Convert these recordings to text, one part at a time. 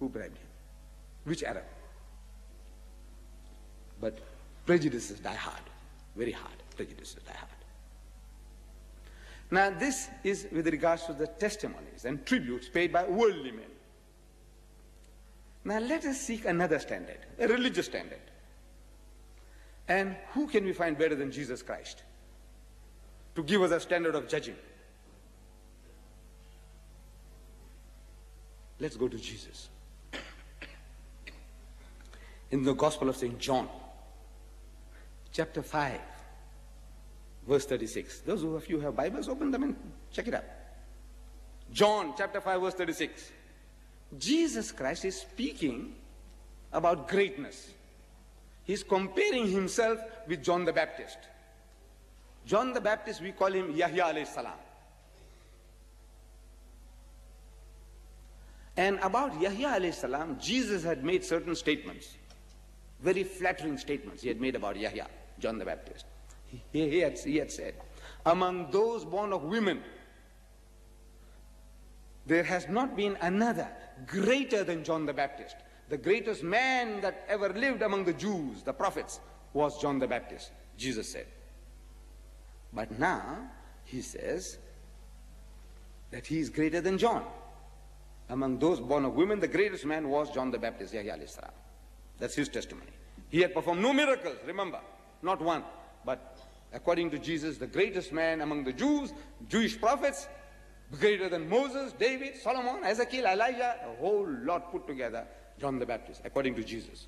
Who bribed him? Which Arab? But prejudices die hard, very hard. Prejudices die hard. Now this is with regards to the testimonies and tributes paid by worldly men. Now let us seek another standard, a religious standard. And who can we find better than Jesus Christ to give us a standard of judging? Let's go to Jesus. In the Gospel of St. John, chapter 5, verse 36. Those of you who have Bibles, open them and check it out. John chapter 5, verse 36. Jesus Christ is speaking about greatness. He's comparing himself with John the Baptist. John the Baptist, we call him Yahya alayhi salam. And about Yahya alayhi salam, Jesus had made certain statements, very flattering statements he had made about Yahya, John the Baptist. He had said, among those born of women, there has not been another greater than John the Baptist. The greatest man that ever lived among the Jews, the prophets, was John the Baptist, Jesus said. But now he says that he is greater than John. Among those born of women, the greatest man was John the Baptist, Yahya alayhi salam. That's his testimony. He had performed no miracles, remember, not one. But according to Jesus, the greatest man among the Jews, Jewish prophets, greater than Moses, David, Solomon, Ezekiel, Elijah, a whole lot put together, John the Baptist, according to Jesus.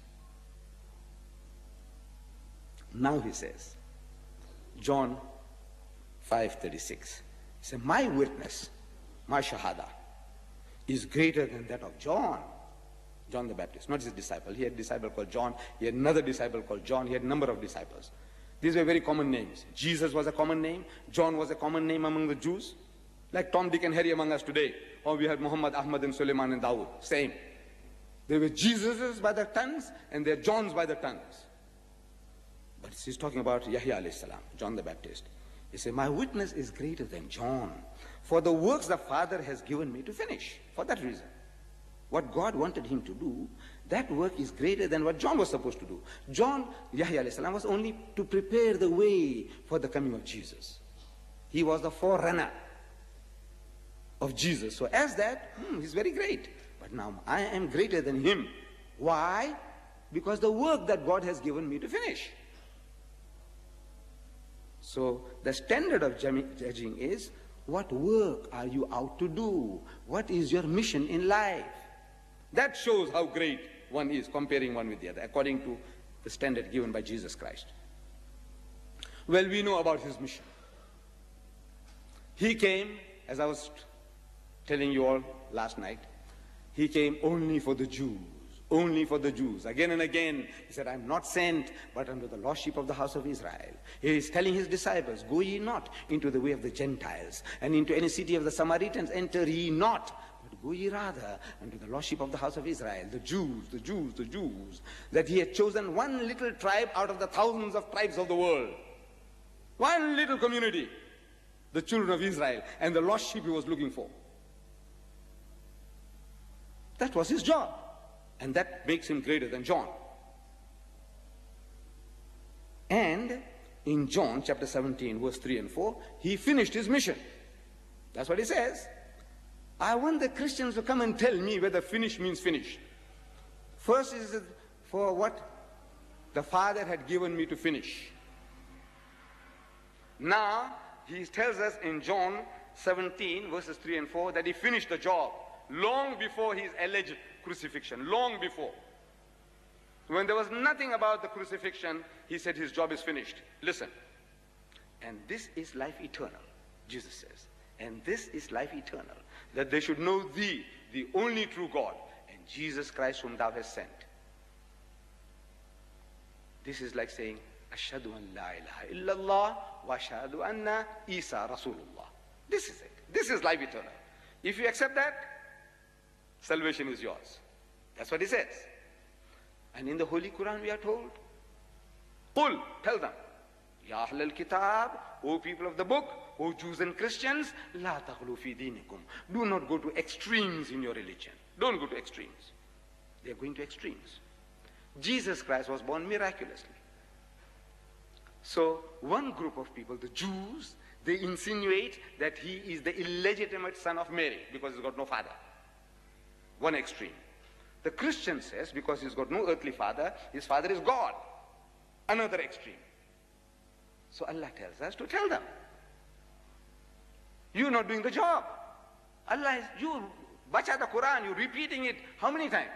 Now he says, John 5:36, he said, my witness, my shahada, is greater than that of John the Baptist, not his disciple. He had a disciple called John, he had another disciple called John, he had a number of disciples. These were very common names. Jesus was a common name, John was a common name among the Jews, like Tom, Dick and Harry among us today. Or we had Muhammad, Ahmad and Suleiman and Dawood, same. There were Jesuses by the tons and there are Johns by the tons. But he's talking about Yahya alayhi salam, John the Baptist. He said, my witness is greater than John, for the works the Father has given me to finish. For that reason, what God wanted him to do, that work is greater than what John was supposed to do. John, Yahya alayhi salam, was only to prepare the way for the coming of Jesus. He was the forerunner of Jesus. So as that, he's very great. But now I am greater than him. Why? Because the work that God has given me to finish. So the standard of judging is, what work are you out to do? What is your mission in life? That shows how great one is, comparing one with the other, according to the standard given by Jesus Christ. Well, we know about his mission. He came, as I was telling you all last night, he came only for the Jews. Only for the Jews. Again and again, he said, I am not sent, but unto the lost sheep of the house of Israel. He is telling his disciples, go ye not into the way of the Gentiles, and into any city of the Samaritans enter ye not, but go ye rather unto the lost sheep of the house of Israel, the Jews, the Jews, the Jews, that he had chosen one little tribe out of the thousands of tribes of the world. One little community, the children of Israel, and the lost sheep he was looking for. That was his job. And that makes him greater than John. And in John chapter 17, verse 3 and 4, he finished his mission. That's what he says. I want the Christians to come and tell me whether finish means finish. First is for what the Father had given me to finish. Now, he tells us in John 17, verses 3 and 4, that he finished the job long before his alleged crucifixion, long before. When there was nothing about the crucifixion, he said his job is finished. Listen. And this is life eternal, Jesus says. And this is life eternal, that they should know thee, the only true God, and Jesus Christ whom thou hast sent. This is like saying, Ashhadu an la ilaha illallah wa ashhadu anna Isa Rasulullah. This is it. This is life eternal. If you accept that, salvation is yours. That's what he says. And in the Holy Quran we are told, Qul, tell them, Ya Ahl al-Kitab, O people of the book, O Jews and Christians, La taghlu fi dinikum. Do not go to extremes in your religion. Don't go to extremes. They are going to extremes. Jesus Christ was born miraculously. So one group of people, the Jews, they insinuate that he is the illegitimate son of Mary because he's got no father. One extreme. The Christian says because he's got no earthly father, his father is God. Another extreme. So Allah tells us to tell them, you're not doing the job. Allah is, you bacha the Quran, you're repeating it how many times?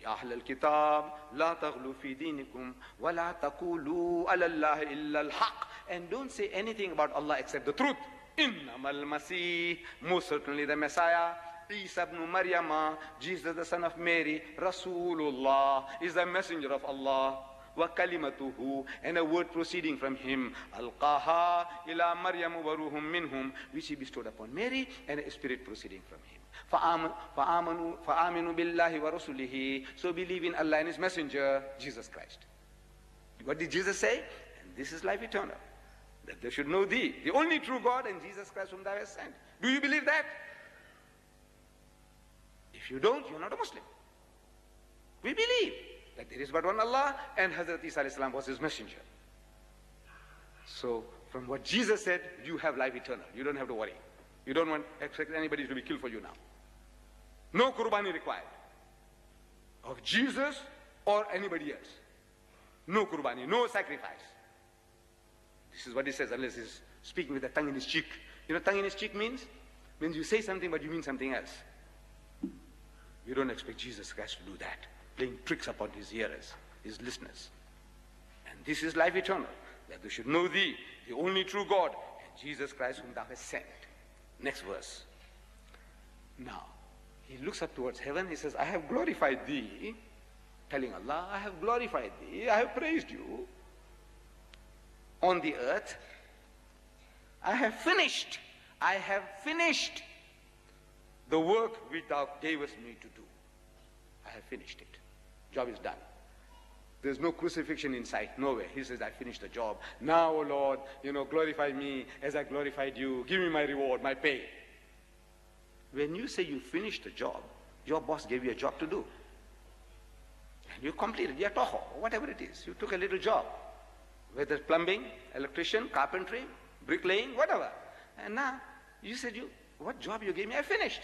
Ya ahlal kitab, la taghlu fi dinikum, wa la taqulu ala Allah illa al-haq. And don't say anything about Allah except the truth. Innamal Masih, most certainly the Messiah, Isa ibn Maryam, Jesus the son of Mary, Rasulullah, is the messenger of Allah. Wa kalimatuhu, and a word proceeding from him, alqaha ila Maryam wa ruhum minhum, which he bestowed upon Mary, and a spirit proceeding from him. Fa'aminu billahi wa rasulihi, so believe in Allah and his messenger, Jesus Christ. What did Jesus say? And this is life eternal, that they should know thee, the only true God, and Jesus Christ whom thou hast sent. Do you believe that? If you don't, you're not a Muslim. We believe that there is but one Allah, and Hazrat Isa alayhi salam was his messenger. So from what Jesus said, you have life eternal. You don't have to worry. You don't want expect anybody to be killed for you now. No qurbani required of Jesus or anybody else. No qurbani, no sacrifice. This is what he says, unless he's speaking with a tongue in his cheek. You know, tongue in his cheek means you say something but you mean something else. We don't expect Jesus Christ to do that, playing tricks upon his hearers, his listeners. And this is life eternal, that they should know thee, the only true God, and Jesus Christ whom thou hast sent. Next verse. Now, he looks up towards heaven, he says, I have glorified thee, telling Allah, I have glorified thee, I have praised you. On the earth, I have finished the work which thou gavest me to do. I have finished it. Job is done. There's no crucifixion in sight, nowhere. He says, I finished the job. Now, O Lord, glorify me as I glorified you. Give me my reward, my pay. When you say you finished the job, your boss gave you a job to do. And you completed, yatoho, whatever it is. You took a little job. Whether it's plumbing, electrician, carpentry, bricklaying, whatever. And now, you said, what job you gave me? I finished.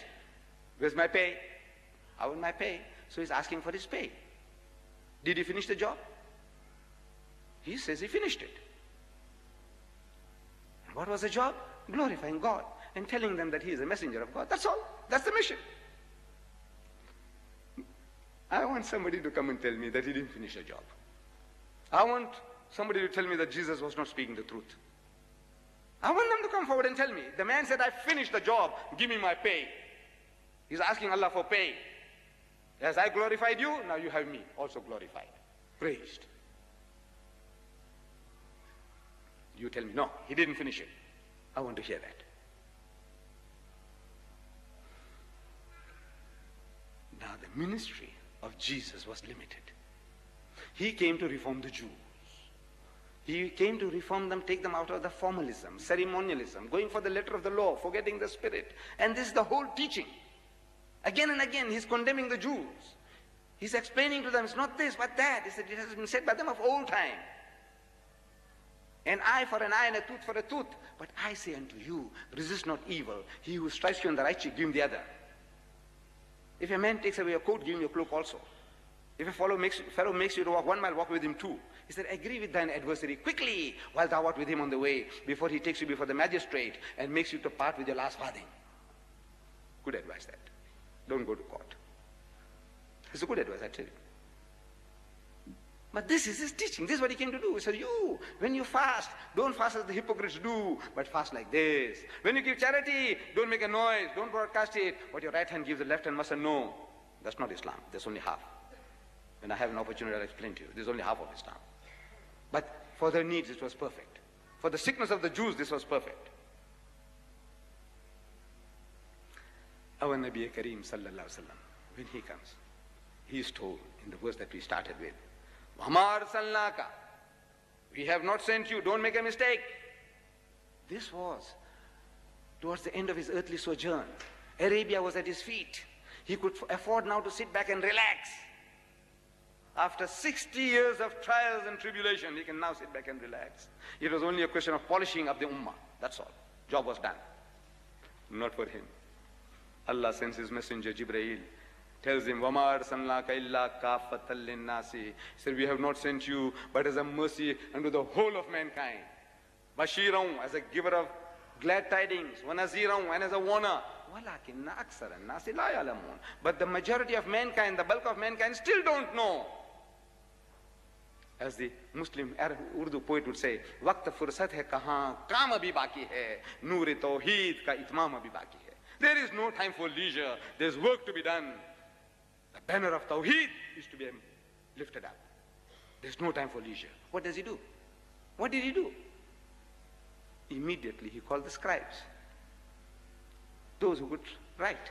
Where's my pay? I want my pay. So he's asking for his pay. Did he finish the job? He says he finished it. And what was the job? Glorifying God and telling them that he is a messenger of God. That's all. That's the mission. I want somebody to come and tell me that he didn't finish the job. I want somebody to tell me that Jesus was not speaking the truth. I want them to come forward and tell me. The man said, I finished the job. Give me my pay. He's asking Allah for pay. As I glorified you, now you have me also glorified, praised. You tell me, no, he didn't finish it. I want to hear that. Now the ministry of Jesus was limited. He came to reform the Jews. He came to reform them, take them out of the formalism, ceremonialism, going for the letter of the law, forgetting the spirit. And this is the whole teaching. Again and again, he's condemning the Jews. He's explaining to them, it's not this, but that. He said, it has been said by them of old time. An eye for an eye and a tooth for a tooth. But I say unto you, resist not evil. He who strikes you on the right cheek, give him the other. If a man takes away your coat, give him your cloak also. If a fellow makes you to walk 1 mile, walk with him 2. He said, agree with thine adversary quickly while thou art with him on the way, before he takes you before the magistrate and makes you to part with your last farthing. Good advice that. Don't go to court. It's a good advice, I tell you. But this is his teaching. This is what he came to do. He said, when you fast, don't fast as the hypocrites do, but fast like this. When you give charity, don't make a noise, don't broadcast it. What your right hand gives, the left hand mustn't know. That's not Islam. That's only half. When I have an opportunity, I'll explain to you. This is only half of Islam. But for their needs, it was perfect. For the sickness of the Jews, this was perfect. Our Nabi Kareem sallallahu alaihi wasallam, when he comes, he is told in the verse that we started with, وَمَا أَرْسَلْنَاكَ, we have not sent you, don't make a mistake. This was towards the end of his earthly sojourn. Arabia was at his feet. He could afford now to sit back and relax. After 60 years of trials and tribulation, he can now sit back and relax. It was only a question of polishing up the ummah. That's all. Job was done. Not for him. Allah sends his messenger Jibreel, tells him, وَمَا أَرْسَلْنَاكَ إِلَّا كَافَّةً لِلنَّاسِ. He said, we have not sent you but as a mercy unto the whole of mankind. Bashiran, as a giver of glad tidings, وَنَذِيرًا, and as a warner. وَلَكِنَّ أَكْثَرَ النَّاسِ لَا يَعْلَمُونَ. But the majority of mankind, the bulk of mankind, still don't know. As the Muslim Arab Urdu poet would say, वक्त फुर्सत है कहाँ, काम अभी बाकी है, नूर तौहीद का इत्माम अभी बाकी है. There is no time for leisure. There's work to be done. The banner of Tawheed is to be lifted up. There's no time for leisure. What does he do? What did he do? Immediately he called the scribes, those who could write.